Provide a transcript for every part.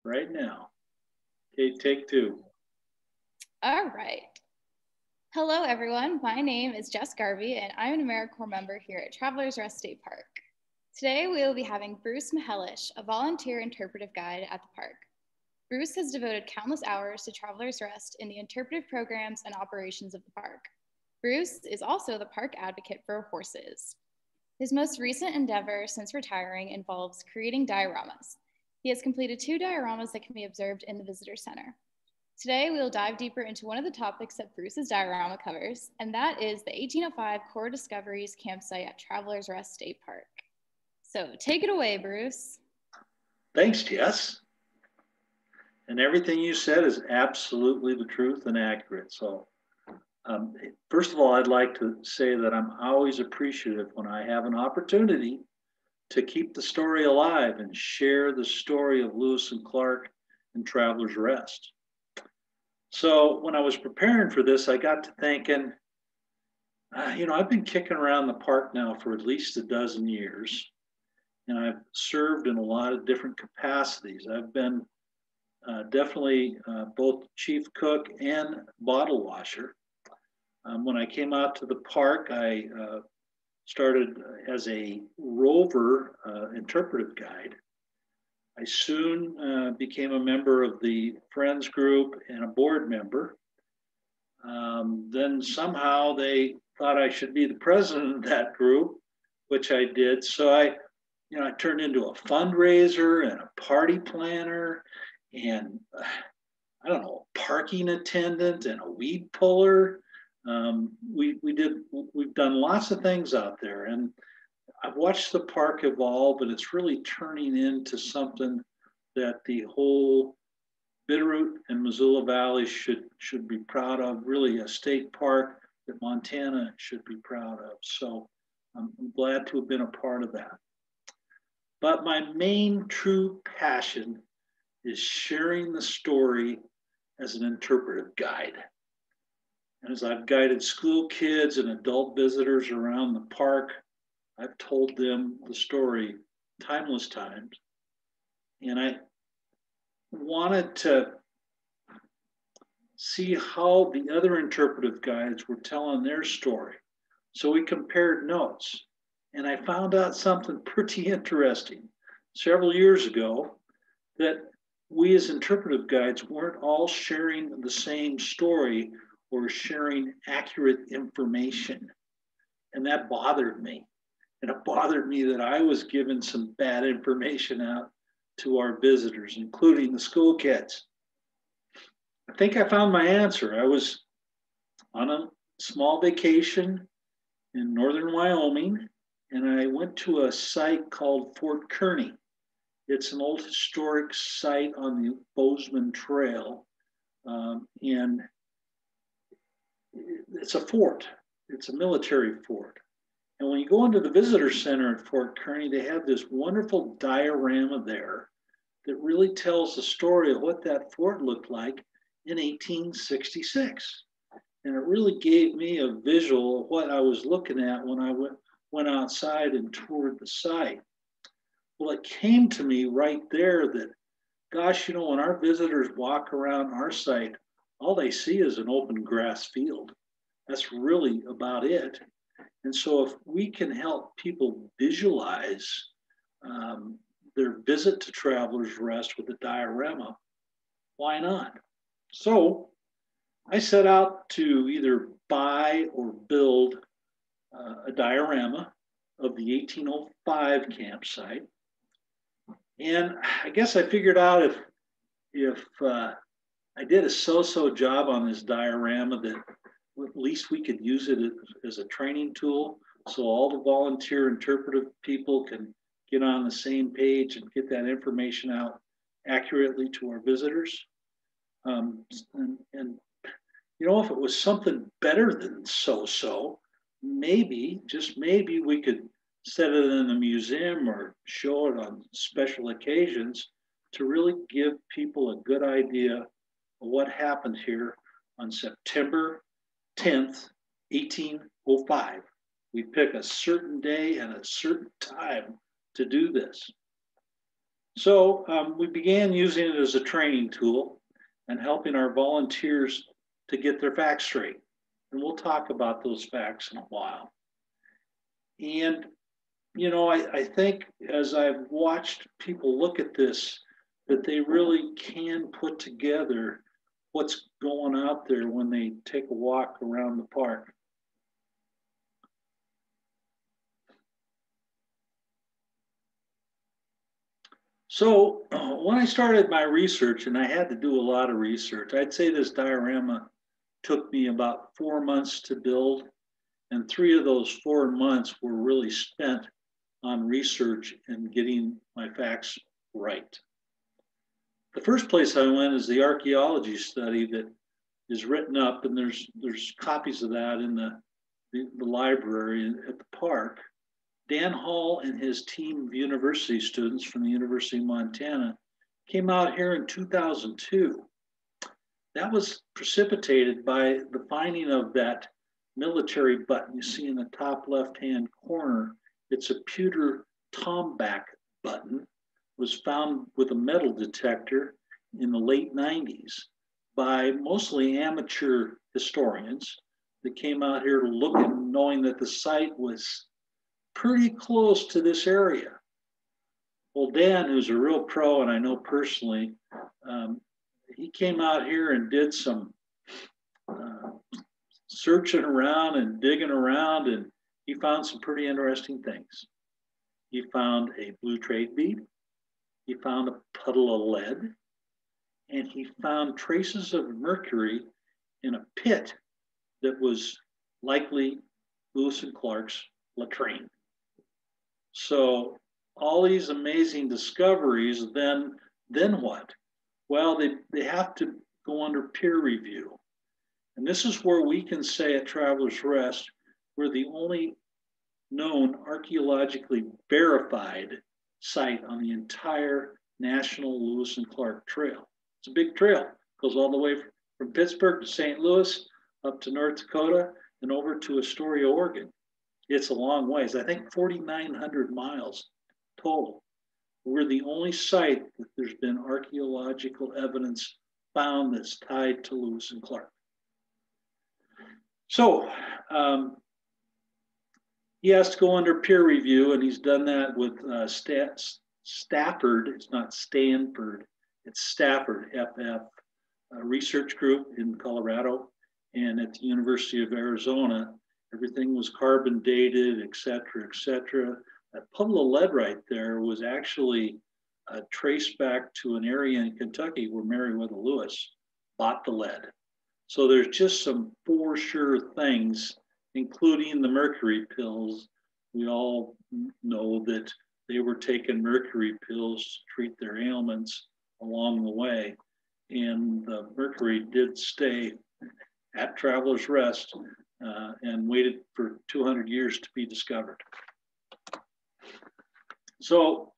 right now. Okay, take two. All right. Hello, everyone. My name is Jess Garvey, and I'm an AmeriCorps member here at Travelers Rest State Park. Today, we will be having Bruce Mihelish, a volunteer interpretive guide at the park. Bruce has devoted countless hours to Travelers Rest in the interpretive programs and operations of the park. Bruce is also the park advocate for horses. His most recent endeavor since retiring involves creating dioramas. He has completed 2 dioramas that can be observed in the visitor center. Today, we will dive deeper into one of the topics that Bruce's diorama covers, and that is the 1805 Core Discoveries campsite at Travelers Rest State Park. So take it away, Bruce. Thanks, Jess. And everything you said is absolutely the truth and accurate. So, first of all, I'd like to say that I'm always appreciative when I have an opportunity to keep the story alive and share the story of Lewis and Clark and Travelers Rest. So when I was preparing for this, I got to thinking, I've been kicking around the park now for at least a dozen years, and I've served in a lot of different capacities. I've been definitely both chief cook and bottle washer. When I came out to the park, I started as a rover interpretive guide. I soon became a member of the Friends group and a board member. Then somehow they thought I should be the president of that group, which I did. So I turned into a fundraiser and a party planner and I don't know, a parking attendant and a weed puller. We've done lots of things out there, and I've watched the park evolve, and it's really turning into something that the whole Bitterroot and Missoula Valley should be proud of. Really, a state park that Montana should be proud of. So I'm glad to have been a part of that. But my main true passion is sharing the story as an interpretive guide. And as I've guided school kids and adult visitors around the park, I've told them the story timeless times. And I wanted to see how the other interpretive guides were telling their story. So we compared notes. And I found out something pretty interesting several years ago, that we as interpretive guides weren't all sharing the same story or sharing accurate information. And that bothered me. And it bothered me that I was giving some bad information out to our visitors, including the school kids. I think I found my answer. I was on a small vacation in northern Wyoming, and I went to a site called Fort Kearney. It's an old historic site on the Bozeman Trail, and it's a fort. It's a military fort. And when you go into the visitor center at Fort Kearney, they have this wonderful diorama there that really tells the story of what that fort looked like in 1866. And it really gave me a visual of what I was looking at when I went outside and toured the site. Well, it came to me right there that, gosh, when our visitors walk around our site, all they see is an open grass field. That's really about it. And so if we can help people visualize their visit to Travelers Rest with a diorama, why not? So I set out to either buy or build a diorama of the 1805 campsite. And I guess I figured out if I did a so-so job on this diorama, that at least we could use it as a training tool, so all the volunteer interpretive people can get on the same page and get that information out accurately to our visitors. And if it was something better than so-so, maybe, just maybe, we could set it in a museum or show it on special occasions to really give people a good idea of what happened here on September 10th, 1805. We pick a certain day and a certain time to do this. So we began using it as a training tool and helping our volunteers to get their facts straight. And we'll talk about those facts in a while. And, you know, I think as I've watched people look at this, that they really can put together what's going out there when they take a walk around the park. So when I started my research, and I had to do a lot of research, I'd say this diorama took me about 4 months to build, and 3 of those 4 months were really spent on research and getting my facts right. The first place I went is the archaeology study that is written up, and there's copies of that in the library at the park. Dan Hall and his team of university students from the University of Montana came out here in 2002. That was precipitated by the finding of that military button you see in the top left-hand corner. It's a pewter tomback button. It was found with a metal detector in the late 90s by mostly amateur historians that came out here to look at, knowing that the site was pretty close to this area. Well, Dan, who's a real pro, and I know personally, he came out here and did some searching around and digging around, and he found some pretty interesting things. He found a blue trade bead, he found a puddle of lead, and he found traces of mercury in a pit that was likely Lewis and Clark's latrine. So all these amazing discoveries, then what? Well, they have to go under peer review. And this is where we can say at Travelers Rest, we're the only known archaeologically verified site on the entire National Lewis and Clark Trail. It's a big trail. It goes all the way from Pittsburgh to St. Louis, up to North Dakota, and over to Astoria, Oregon. It's a long ways. I think 4,900 miles total. We're the only site that there's been archaeological evidence found that's tied to Lewis and Clark. So he has to go under peer review, and he's done that with Stafford. It's not Stanford, it's Stafford FF research group in Colorado, and at the University of Arizona. Everything was carbon dated, et cetera, et cetera. That puddle of lead right there was actually traced back to an area in Kentucky where Meriwether Lewis bought the lead. So there's just some for sure things, including the mercury pills. We all know that they were taking mercury pills to treat their ailments along the way. And the mercury did stay at Travelers Rest and waited for 200 years to be discovered. So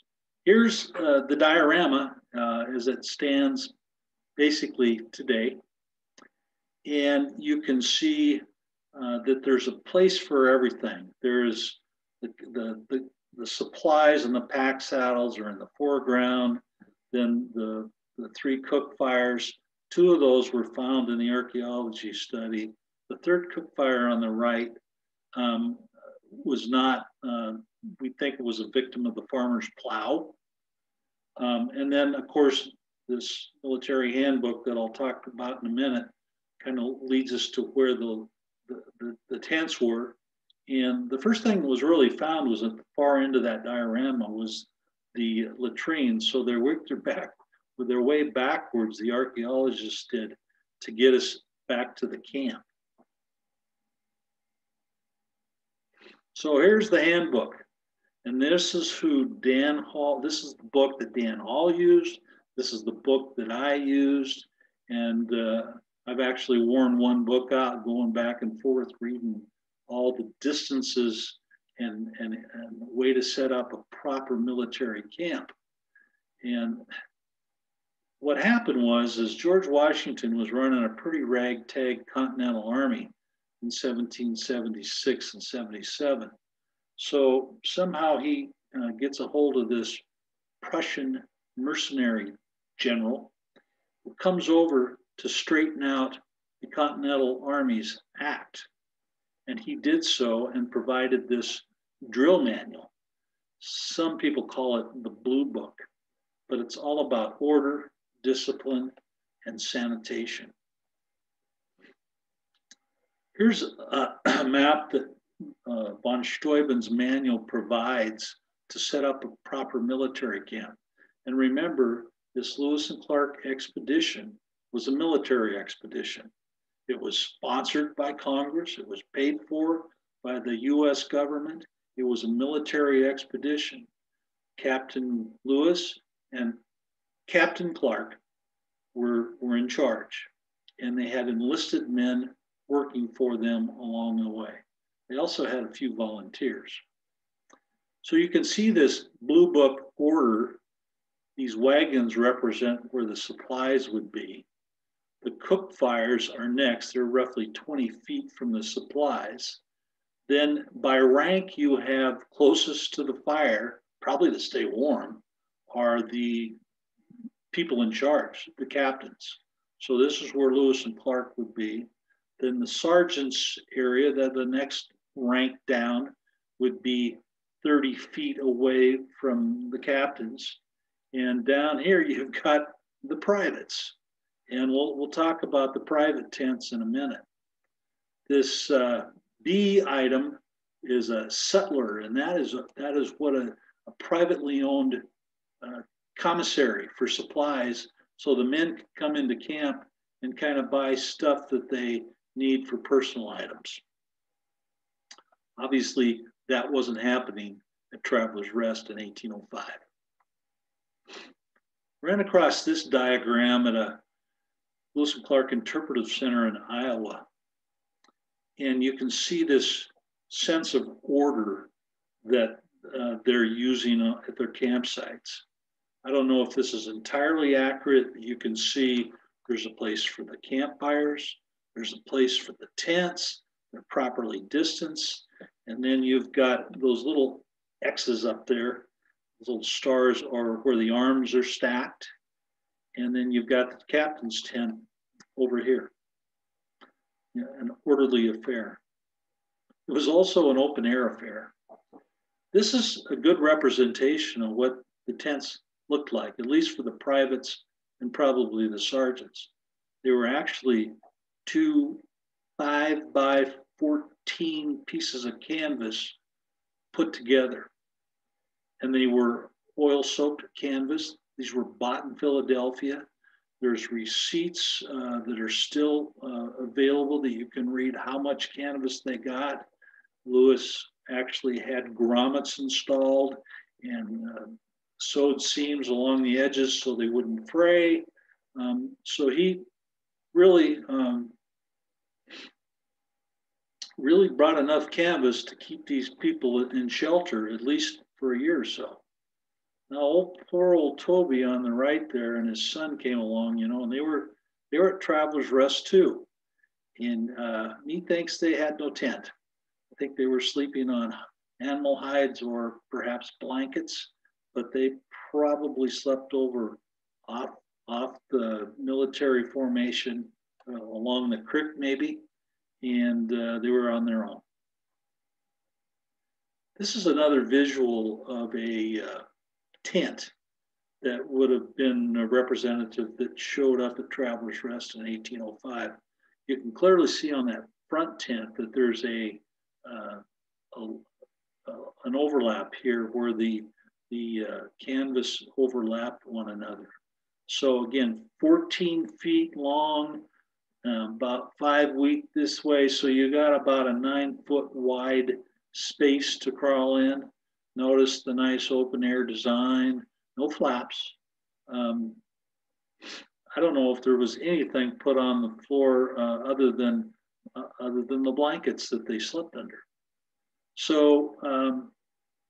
here's the diorama as it stands basically today. And you can see that there's a place for everything. There's the supplies and the pack saddles are in the foreground. Then the 3 cook fires, 2 of those were found in the archaeology study. The 3rd cook fire on the right was not, we think it was a victim of the farmer's plow. And then of course, this military handbook that I'll talk about in a minute kind of leads us to where the tents were. And the first thing that was really found was at the far end of that diorama was the latrines. So they worked their way backwards, the archaeologists did, to get us back to the camp. So here's the handbook. And this is who Dan Hall, this is the book that Dan Hall used. This is the book that I used. And I've actually worn one book out, going back and forth, reading all the distances and way to set up a proper military camp. And what happened was George Washington was running a pretty ragtag Continental Army in 1776 and 77. So somehow he gets a hold of this Prussian mercenary general who comes over to straighten out the Continental Army's act. And he did so and provided this drill manual. Some people call it the Blue Book, but it's all about order, discipline, and sanitation. Here's a map that von Steuben's manual provides to set up a proper military camp. And remember, this Lewis and Clark expedition was a military expedition. It was sponsored by Congress. It was paid for by the US government. It was a military expedition. Captain Lewis and Captain Clark were in charge, and they had enlisted men working for them along the way. They also had a few volunteers. So you can see this Blue Book order. These wagons represent where the supplies would be. The cook fires are next. They're roughly 20 feet from the supplies. Then by rank, you have closest to the fire, probably to stay warm, are the people in charge, the captains. So this is where Lewis and Clark would be. Then the sergeant's area, that the next rank down would be 30 feet away from the captains. And down here, you've got the privates. And we'll talk about the private tents in a minute. This B item is a sutler, and that is what a privately owned commissary for supplies. So the men can come into camp and kind of buy stuff that they need for personal items. Obviously, that wasn't happening at Travelers Rest in 1805. Ran across this diagram at a Lewis and Clark Interpretive Center in Iowa. And you can see this sense of order that they're using at their campsites. I don't know if this is entirely accurate. You can see there's a place for the campfires, there's a place for the tents, they're properly distanced. And then you've got those little X's up there, those little stars are where the arms are stacked. And then you've got the captain's tent over here. Yeah, an orderly affair. It was also an open air affair. This is a good representation of what the tents looked like, at least for the privates and probably the sergeants. They were actually 2 5 by 14 pieces of canvas put together. And they were oil soaked canvas. These were bought in Philadelphia. There's receipts that are still available that you can read how much canvas they got. Lewis actually had grommets installed and sewed seams along the edges so they wouldn't fray. So he really, really brought enough canvas to keep these people in shelter, at least for a year or so. Now, poor old Toby on the right there and his son came along, you know, and they were at Travelers Rest too. And he thinks they had no tent. I think they were sleeping on animal hides or perhaps blankets, but they probably slept over off the military formation along the creek maybe, and they were on their own. This is another visual of a tent that would have been a representative that showed up at Travelers Rest in 1805. You can clearly see on that front tent that there's an overlap here where the canvas overlapped one another. So again, 14 feet long, about 5 feet this way. So you got about a 9 foot wide space to crawl in. Notice the nice open air design, no flaps. I don't know if there was anything put on the floor other than the blankets that they slept under. So,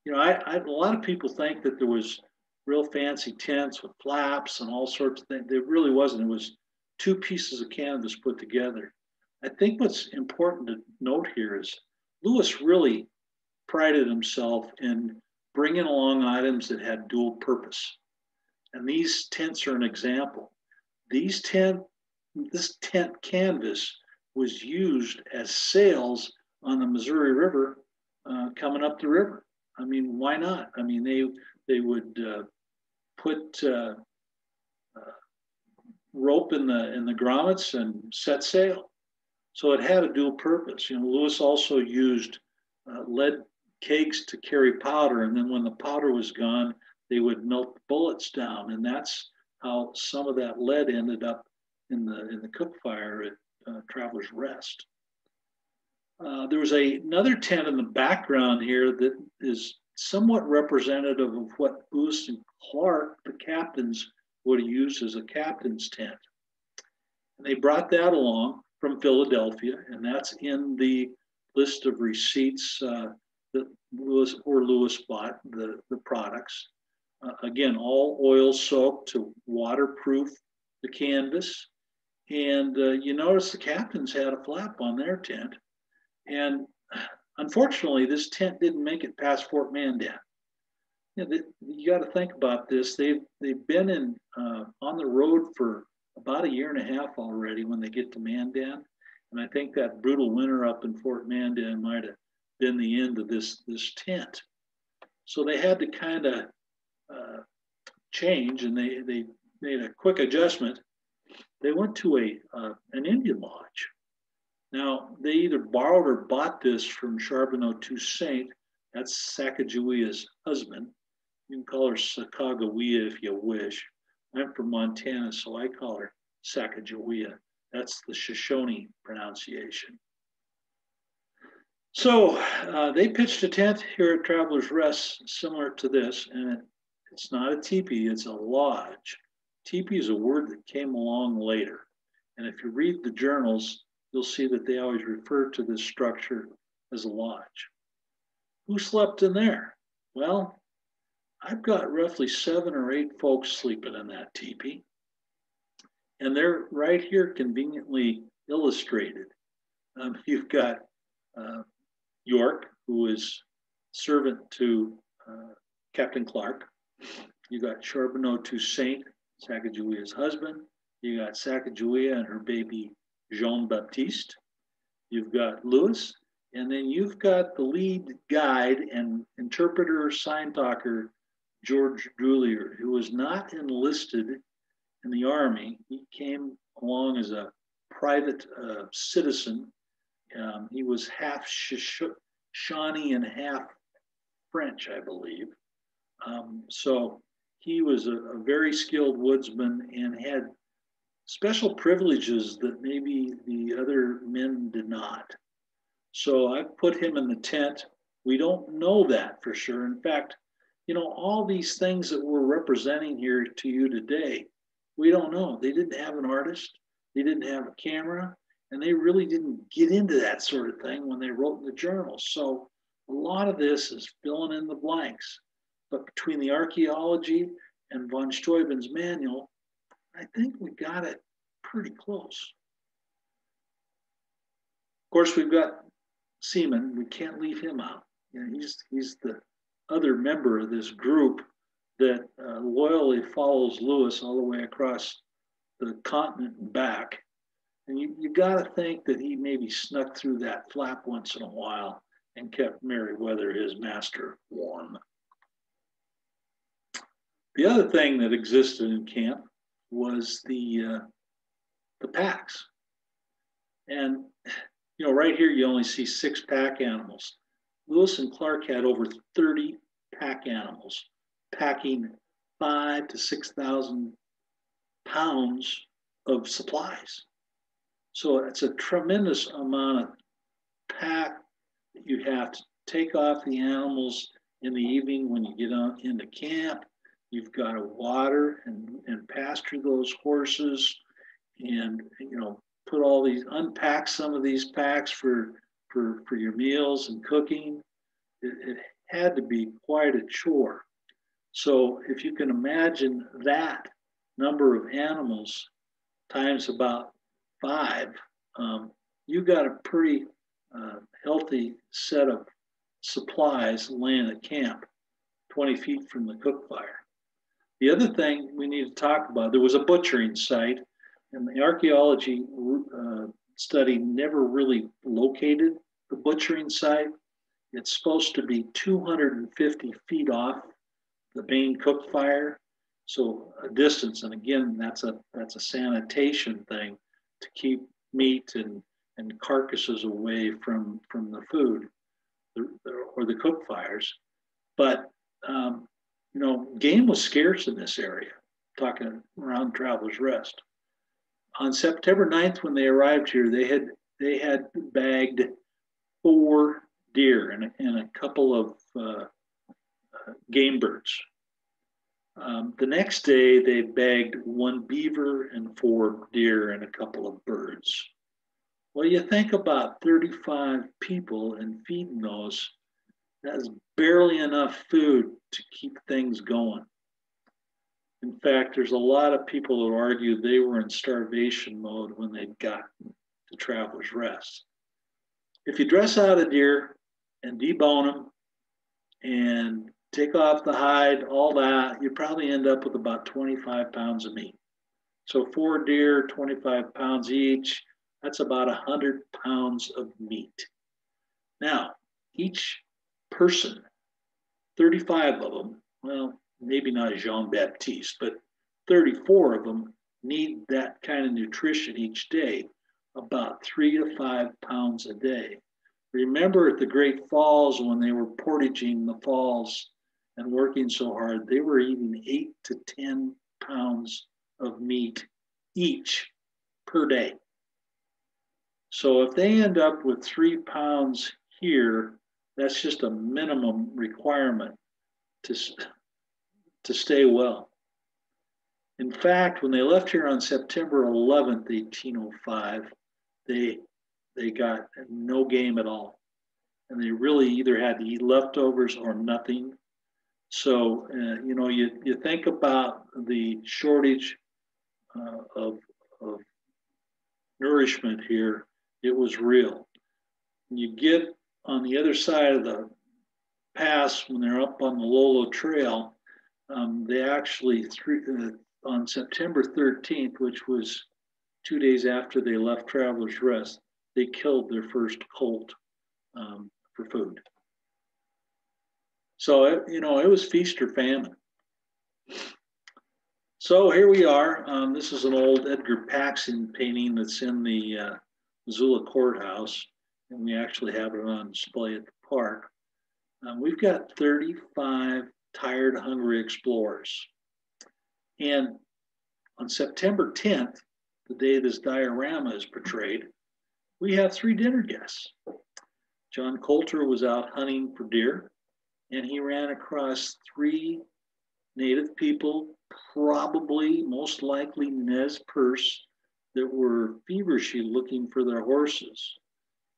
you know, a lot of people think that there was real fancy tents with flaps and all sorts of things. There really wasn't. It was 2 pieces of canvas put together. I think what's important to note here is Lewis really prided himself in bringing along items that had dual purpose. And these tents are an example. This tent canvas was used as sails on the Missouri River coming up the river. I mean, why not? I mean, they would put rope in the grommets and set sail. So it had a dual purpose. You know, Lewis also used lead kegs to carry powder, and then when the powder was gone, they would melt the bullets down, and that's how some of that lead ended up in the cook fire at Traveler's Rest. There was another tent in the background here that is somewhat representative of what Lewis and Clark, the captains, would have used as a captain's tent. And they brought that along from Philadelphia, and that's in the list of receipts that Lewis bought, the products. Again, all oil soaked to waterproof the canvas. And you notice the captains had a flap on their tent. And unfortunately, this tent didn't make it past Fort Mandan. You got to think about this. They've been on the road for about a year and a half already when they get to Mandan. And I think that brutal winter up in Fort Mandan might have been the end of this tent. So they had to kind of change, and they made a quick adjustment. They went to an Indian lodge. Now, they either borrowed or bought this from Charbonneau Toussaint. That's Sacagawea's husband. You can call her Sacagawea if you wish. I'm from Montana, so I call her Sacagawea. That's the Shoshone pronunciation. So they pitched a tent here at Traveler's Rest similar to this, and it's not a teepee, it's a lodge. Teepee is a word that came along later. And if you read the journals, you'll see that they always refer to this structure as a lodge. Who slept in there? Well, I've got roughly 7 or 8 folks sleeping in that teepee. And they're right here conveniently illustrated. You've got York, who is servant to Captain Clark. You got Charbonneau Toussaint, Sacagawea's husband. You got Sacagawea and her baby Jean-Baptiste. You've got Lewis, and then you've got the lead guide and interpreter, sign talker, George Droulier, who was not enlisted in the Army. He came along as a private citizen. He was half Shawnee and half French, I believe. So he was a very skilled woodsman and had special privileges that maybe the other men did not. So I put him in the tent. We don't know that for sure. In fact, you know, all these things that we're representing here to you today, we don't know. They didn't have an artist, they didn't have a camera, and they really didn't get into that sort of thing when they wrote in the journals. So a lot of this is filling in the blanks. But between the archaeology and von Steuben's manual, I think we got it pretty close. Of course, we've got Seaman. We can't leave him out. You know, he's the other member of this group that loyally follows Lewis all the way across the continent and back. And you got to think that he maybe snuck through that flap once in a while and kept Meriwether, his master, warm. The other thing that existed in camp was the packs. And, you know, right here, you only see 6 pack animals. Lewis and Clark had over 30 pack animals, packing 5,000 to 6,000 pounds of supplies. So it's a tremendous amount of pack that you have to take off the animals in the evening when you get on into camp. You've got to water and pasture those horses, and you know, unpack some of these packs for your meals and cooking. It had to be quite a chore. So if you can imagine that number of animals times about 5, you got a pretty healthy set of supplies laying at camp 20 feet from the cook fire. The other thing we need to talk about, there was a butchering site, and the archaeology study never really located the butchering site. It's supposed to be 250 feet off the main cook fire, so a distance. And again, that's a sanitation thing to keep meat and carcasses away from the food or the cook fires. But game was scarce in this area. Talking around Travelers Rest. On September 9th, when they arrived here, they had bagged 4 deer and a couple of game birds. The next day, they bagged 1 beaver and 4 deer and a couple of birds. Well, you think about 35 people and feeding those, that's barely enough food to keep things going. In fact, there's a lot of people who argue they were in starvation mode when they got to Travelers Rest. If you dress out a deer and debone them and take off the hide, all that, you probably end up with about 25 pounds of meat. So 4 deer, 25 pounds each, that's about 100 pounds of meat. Now, each person, 35 of them, well, maybe not Jean-Baptiste, but 34 of them need that kind of nutrition each day, about 3 to 5 pounds a day. Remember at the Great Falls when they were portaging the falls and working so hard, they were eating 8 to 10 pounds of meat each per day. So if they end up with 3 pounds here, that's just a minimum requirement to stay well. In fact, when they left here on September 11th, 1805, they got no game at all. And they really either had to eat leftovers or nothing. So, you think about the shortage of nourishment here, it was real. When you get on the other side of the pass, when they're up on the Lolo Trail, they actually, on September 13th, which was 2 days after they left Travelers Rest, they killed their first colt for food. So, it was feast or famine. So here we are. This is an old Edgar Paxton painting that's in the Missoula Courthouse, and we actually have it on display at the park. We've got 35 tired, hungry explorers. And on September 10th, the day this diorama is portrayed, we have 3 dinner guests. John Coulter was out hunting for deer, and he ran across 3 native people, probably, most likely Nez Perce, that were feverishly looking for their horses.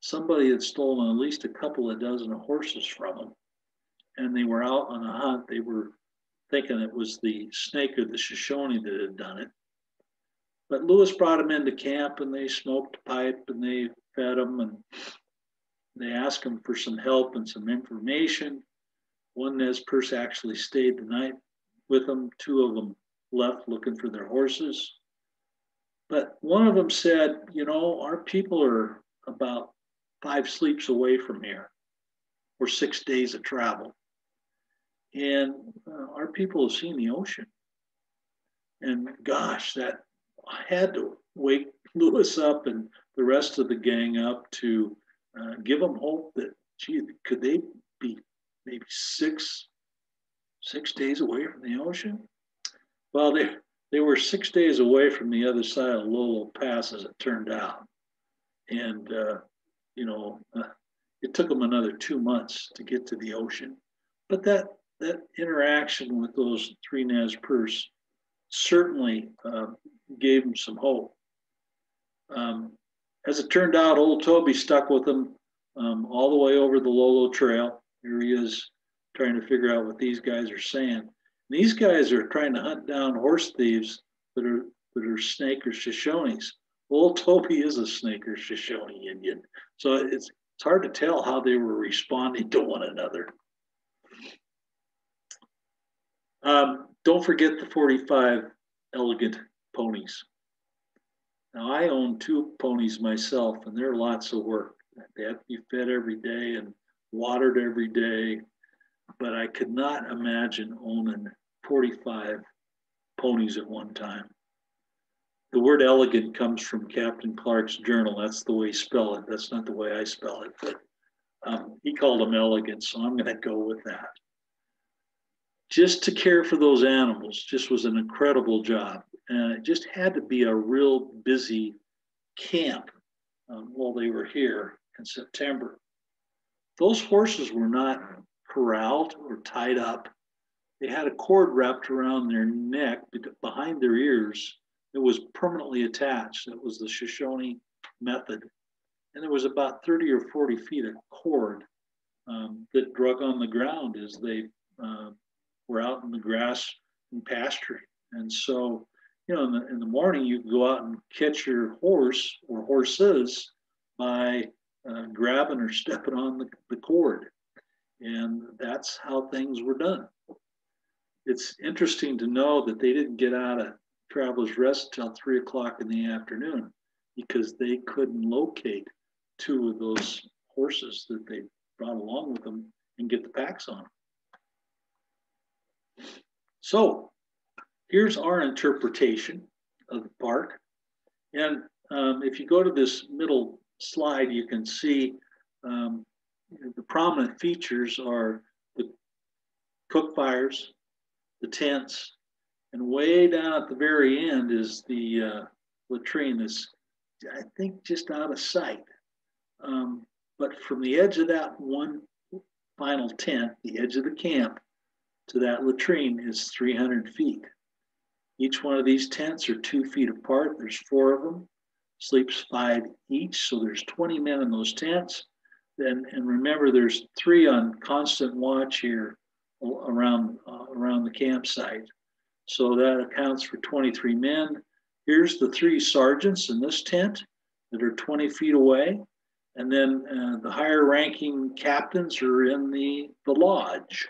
Somebody had stolen at least a couple of dozen horses from them, and they were out on a hunt. They were thinking it was the snake or the Shoshone that had done it. But Lewis brought them into camp, and they smoked a pipe, and they fed them, and they asked them for some help and some information. One Nez Perce actually stayed the night with them. 2 of them left looking for their horses. But one of them said, our people are about 5 sleeps away from here, or 6 days of travel. And our people have seen the ocean. And gosh, that had to wake Lewis up and the rest of the gang up to give them hope that, gee, could they be maybe 6 days away from the ocean? Well, they were 6 days away from the other side of Lolo Pass, as it turned out. And, it took them another 2 months to get to the ocean. But that interaction with those 3 Nez Perce certainly gave them some hope. As it turned out, old Toby stuck with them all the way over the Lolo Trail. Here he is trying to figure out what these guys are saying. And these guys are trying to hunt down horse thieves that are Snake or Shoshones. Old Toby is a Snake or Shoshone Indian. So it's hard to tell how they were responding to one another. Don't forget the 45 Elegant Ponies. Now, I own 2 ponies myself, and they're lots of work. They have to be fed every day and watered every day, but I could not imagine owning 45 ponies at one time. The word elegant comes from Captain Clark's journal. That's the way he spelled it. That's not the way I spell it, but he called them elegant, so I'm going to go with that. Just to care for those animals just was an incredible job. And it just had to be a real busy camp while they were here in September. Those horses were not corralled or tied up. They had a cord wrapped around their neck behind their ears. It was permanently attached. That was the Shoshone method. And there was about 30 or 40 feet of cord that drug on the ground as they were out in the grass and pasturing. And so, you know, in the morning, you could go out and catch your horse or horses by grabbing or stepping on the cord. And that's how things were done. It's interesting to know that they didn't get out of Travelers Rest till 3 o'clock in the afternoon because they couldn't locate 2 of those horses that they brought along with them and get the packs on. So here's our interpretation of the park. And if you go to this middle slide, you can see the prominent features are the cook fires, the tents, and way down at the very end is the latrine that's, I think, just out of sight. But from the edge of that one final tent, the edge of the camp, to that latrine is 300 feet. Each one of these tents are 2 feet apart. There's 4 of them, sleeps 5 each. So there's 20 men in those tents. And remember, there's 3 on constant watch here around the campsite. So that accounts for 23 men. Here's the 3 sergeants in this tent that are 20 feet away. And then the higher ranking captains are in the lodge.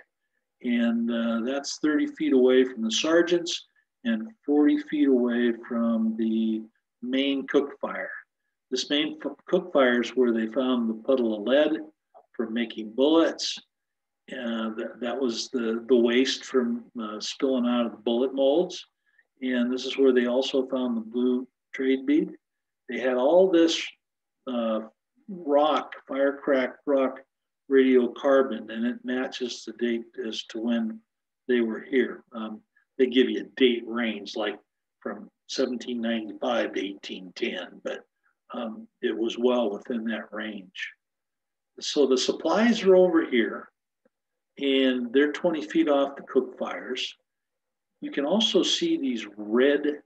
And that's 30 feet away from the sergeants and 40 feet away from the main cook fire. This main cook fire is where they found the puddle of lead for making bullets. That was the waste from spilling out of the bullet molds. And this is where they also found the blue trade bead. They had all this rock, fire-cracked rock, radiocarbon, and it matches the date as to when they were here. They give you a date range, like from 1795 to 1810, but it was well within that range. So the supplies are over here, and they're 20 feet off the cook fires. You can also see these red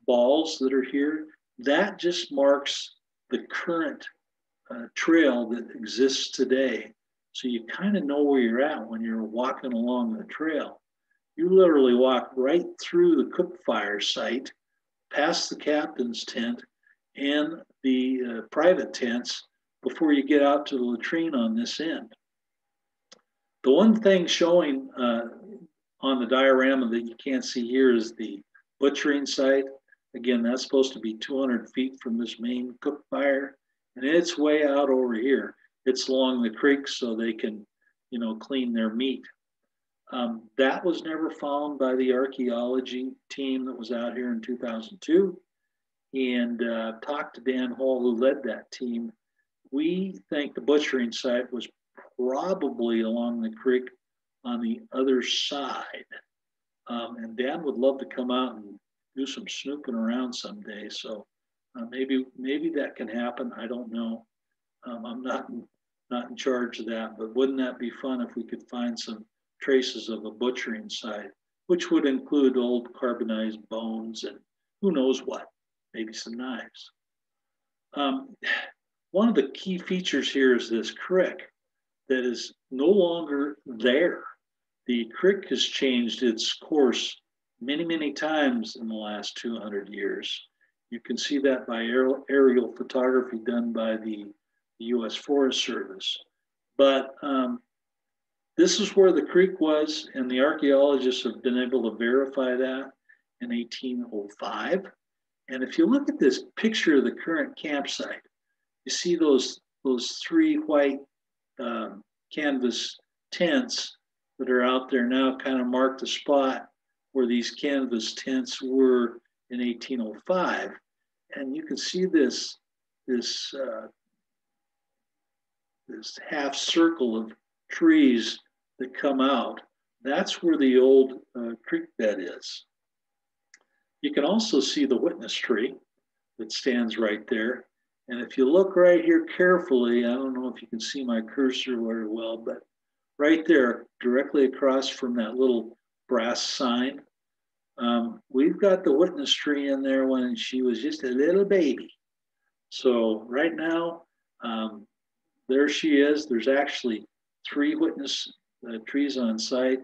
balls that are here. That just marks the current trail that exists today. So you kind of know where you're at when you're walking along the trail. You literally walk right through the cook fire site, past the captain's tent and the private tents before you get out to the latrine on this end. The one thing showing on the diorama that you can't see here is the butchering site. Again, that's supposed to be 200 feet from this main cook fire, and it's way out over here. It's along the creek so they can, you know, clean their meat. That was never found by the archaeology team that was out here in 2002. And talked to Dan Hall, who led that team. We think the butchering site was probably along the creek on the other side. And Dan would love to come out and do some snooping around someday. So maybe that can happen. I don't know. I'm not in charge of that, but wouldn't that be fun if we could find some traces of a butchering site, which would include old carbonized bones and who knows what, maybe some knives. One of the key features here is this creek that is no longer there. The creek has changed its course many, many times in the last 200 years. You can see that by aerial photography done by the U.S. Forest Service. But This is where the creek was, and the archaeologists have been able to verify that in 1805. And if you look at this picture of the current campsite, you see those three white canvas tents that are out there now kind of mark the spot where these canvas tents were in 1805. And you can see this half circle of trees that come out. That's where the old creek bed is. You can also see the witness tree that stands right there. And if you look right here carefully, I don't know if you can see my cursor very well, but right there, directly across from that little brass sign, we've got the witness tree in there when she was just a little baby. So right now, there she is. There's actually 3 witness trees on site.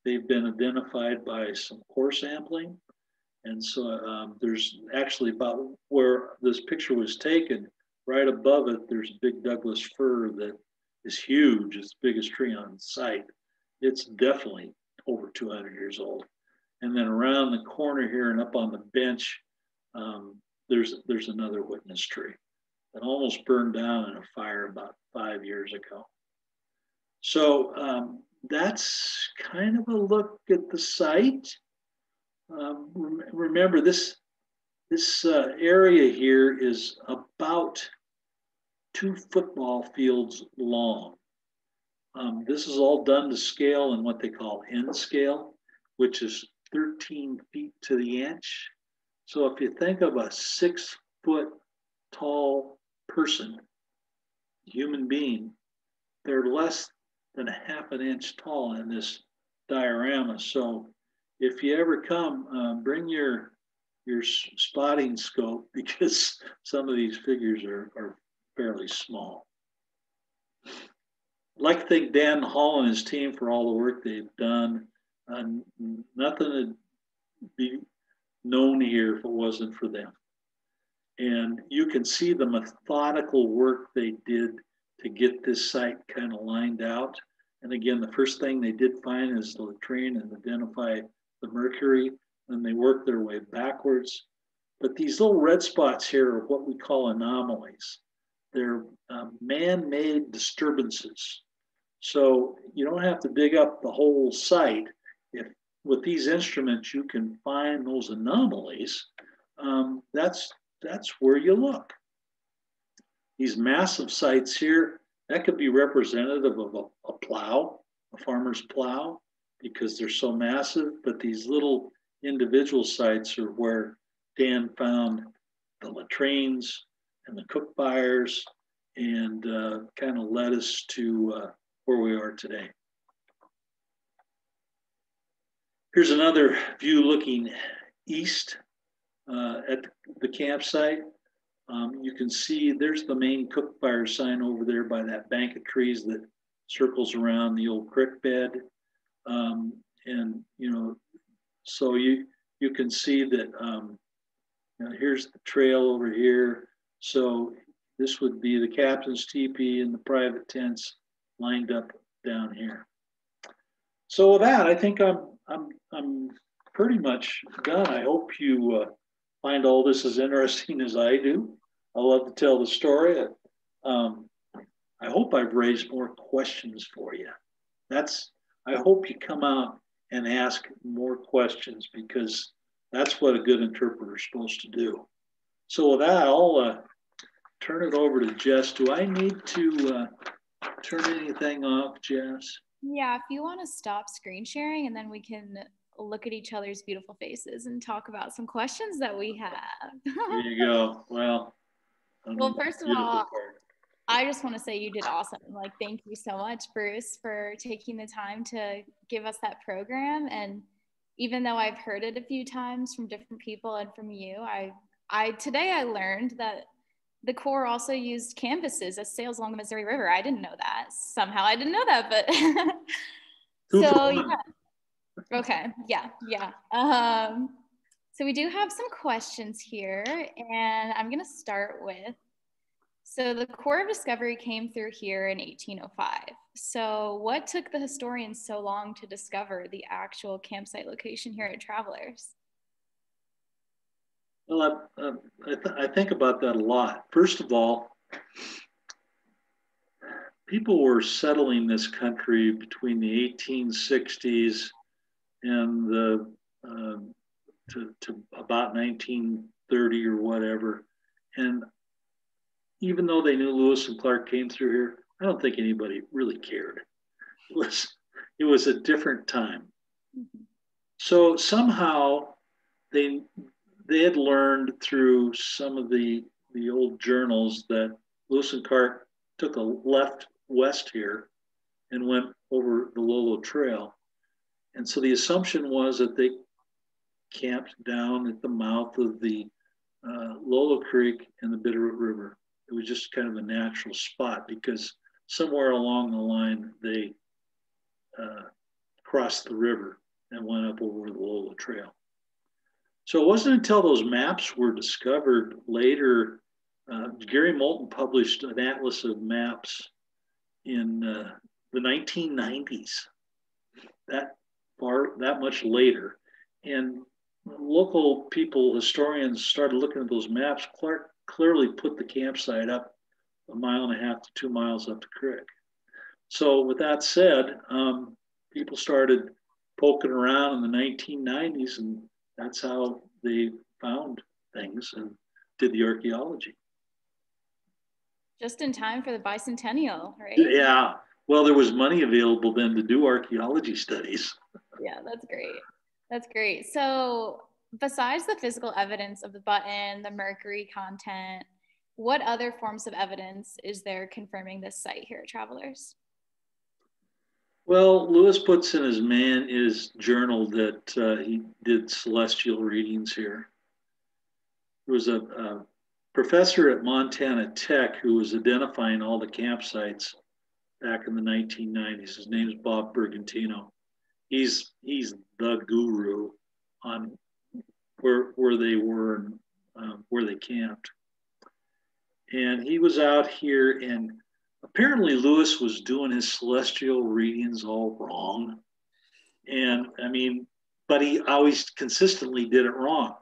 They've been identified by some core sampling. And so there's actually about where this picture was taken, right above it, there's a big Douglas fir that is huge. It's the biggest tree on site. It's definitely over 200 years old. And then around the corner here and up on the bench, there's another witness tree that almost burned down in a fire about 5 years ago. So that's kind of a look at the site. Remember, this area here is about 2 football fields long. This is all done to scale in what they call N scale, which is 13 feet to the inch. So if you think of a 6-foot tall person, human being, they're less than a half an inch tall in this diorama. So if you ever come, bring your spotting scope, because some of these figures are fairly small. I'd like to thank Dan Hall and his team for all the work they've done. Nothing would be known here if it wasn't for them. And you can see the methodical work they did to get this site kind of lined out. And again, the first thing they did find is the latrine and identify the mercury, and they work their way backwards. But these little red spots here are what we call anomalies. They're man-made disturbances. So you don't have to dig up the whole site. If with these instruments you can find those anomalies, that's where you look. These massive sites here, that could be representative of a plow, a farmer's plow, because they're so massive. But these little individual sites are where Dan found the latrines and the cook fires, and kind of led us to where we are today. Here's another view looking east at the campsite. You can see there's the main cook fire sign over there by that bank of trees that circles around the old creek bed. And, you know, so you can see that, you know, here's the trail over here. So this would be the captain's teepee and the private tents lined up down here. So with that, I think I'm pretty much done. I hope you find all this as interesting as I do. I love to tell the story. I hope I've raised more questions for you. I hope you come out and ask more questions, because that's what a good interpreter is supposed to do. So with that, I'll turn it over to Jess. Do I need to turn anything off, Jess? Yeah, if you want to stop screen sharing, and then we can look at each other's beautiful faces and talk about some questions that we have. There you go. Well, first of all, I just want to say you did awesome. Like, thank you so much, Bruce, for taking the time to give us that program. And even though I've heard it a few times from different people and from you, today I learned that the Corps also used canvases as sails along the Missouri River. I didn't know that. Somehow I didn't know that, but so yeah. Okay, yeah. So we do have some questions here, and I'm gonna start with, So the core of discovery came through here in 1805. So what took the historians so long to discover the actual campsite location here at Travelers? Well, I think about that a lot. First of all, people were settling this country between the 1860s and the to about 1930 or whatever. And even though they knew Lewis and Clark came through here, I don't think anybody really cared. It was a different time. Mm-hmm. So somehow they had learned through some of the old journals that Lewis and Clark took a left west here and went over the Lolo Trail. And so the assumption was that they camped down at the mouth of the Lolo Creek and the Bitterroot River. It was just kind of a natural spot because somewhere along the line they crossed the river and went up over the Lolo Trail. So it wasn't until those maps were discovered later. Gary Moulton published an atlas of maps in the 1990s, that much later. And local people, historians, started looking at those maps. Clark clearly put the campsite up 1.5 miles to 2 miles up the creek. So with that said, people started poking around in the 1990s, and that's how they found things and did the archaeology. Just in time for the bicentennial, right? Yeah. Well, there was money available then to do archaeology studies. Yeah, that's great. That's great. So besides the physical evidence of the button, the mercury content, what other forms of evidence is there confirming this site here at Travelers? Well, Lewis puts in his journal that he did celestial readings here. There was a professor at Montana Tech who was identifying all the campsites back in the 1990s. His name is Bob Bergantino. He's the guru on where they were and where they camped. And he was out here, and apparently Lewis was doing his celestial readings all wrong. And I mean, but he always consistently did it wrong.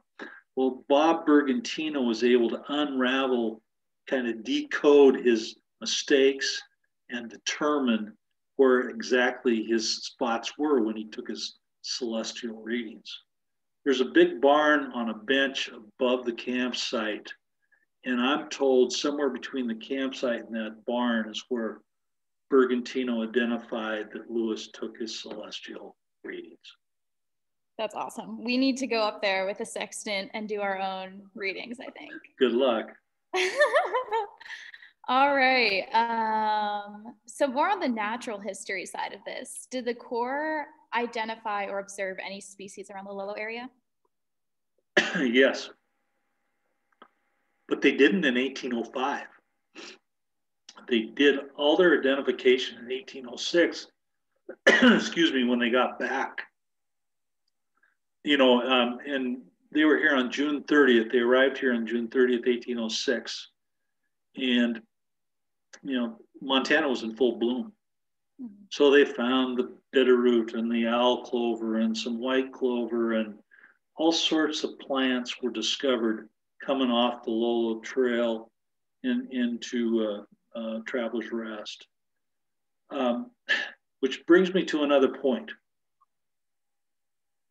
Well, Bob Bergantino was able to unravel, kind of decode his mistakes and determine where exactly his spots were when he took his celestial readings. There's a big barn on a bench above the campsite, and I'm told somewhere between the campsite and that barn is where Bergantino identified that Lewis took his celestial readings. That's awesome. We need to go up there with a sextant and do our own readings, I think. Good luck. All right. So more on the natural history side of this, did the Corps identify or observe any species around the Lolo area? Yes. But they didn't in 1805. They did all their identification in 1806, excuse me, when they got back. You know, and they were here on June 30th. They arrived here on June 30th, 1806. And, you know, Montana was in full bloom. Mm-hmm. So they found the bitterroot and the owl clover and some white clover, and all sorts of plants were discovered coming off the Lolo Trail into Travelers Rest. Which brings me to another point.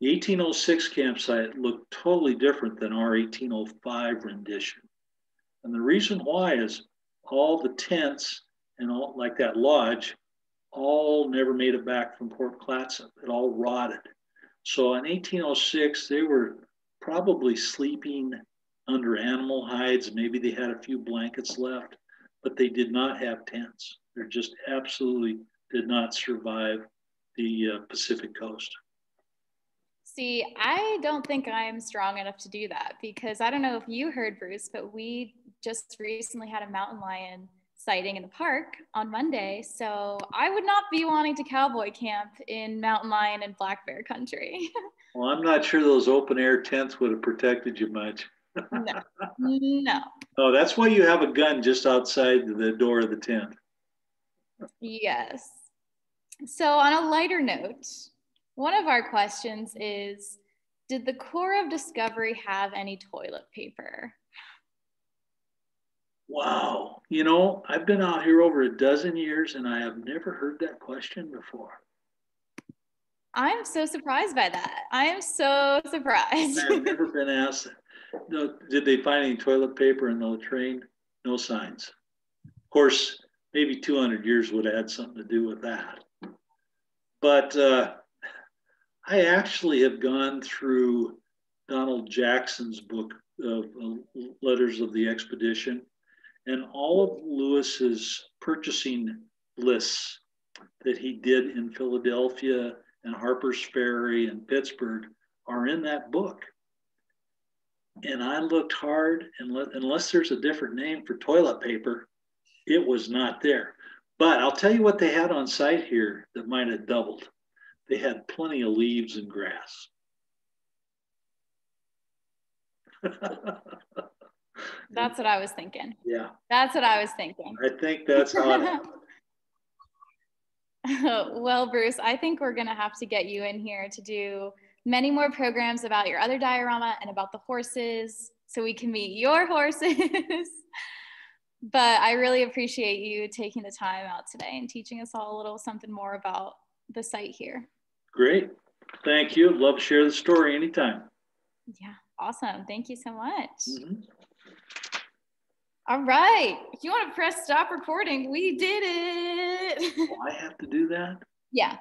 The 1806 campsite looked totally different than our 1805 rendition. And the reason why is all the tents and all, like that lodge, all never made it back from Port Clatsop. It all rotted. So in 1806, they were probably sleeping under animal hides. Maybe they had a few blankets left, but they did not have tents. They just absolutely did not survive the Pacific coast. See, I don't think I'm strong enough to do that, because I don't know if you heard, Bruce, but we just recently had a mountain lion sighting in the park on Monday. So I would not be wanting to cowboy camp in mountain lion and black bear country. Well, I'm not sure those open air tents would have protected you much. No. Oh, that's why you have a gun just outside the door of the tent. Yes. So on a lighter note, one of our questions is, did the core of Discovery have any toilet paper? Wow. You know, I've been out here over a dozen years and I have never heard that question before. I'm so surprised by that. I am so surprised. I've never been asked. No, did they find any toilet paper in the latrine? No signs. Of course, maybe 200 years would have had something to do with that. But I actually have gone through Donald Jackson's book of Letters of the Expedition, and all of Lewis's purchasing lists that he did in Philadelphia and Harper's Ferry and Pittsburgh are in that book. And I looked hard, and unless there's a different name for toilet paper, it was not there. But I'll tell you what they had on site here that might have doubled. They had plenty of leaves and grass. That's what I was thinking. Yeah. That's what I was thinking. I think that's how it happened. Well, Bruce, I think we're going to have to get you in here to do many more programs about your other diorama and about the horses so we can meet your horses. But I really appreciate you taking the time out today and teaching us all a little something more about the site here. Great. Thank you. Love to share the story anytime. Yeah, awesome. Thank you so much. Mm-hmm. All right. If you want to press stop recording, we did it. Oh, I have to do that? Yeah.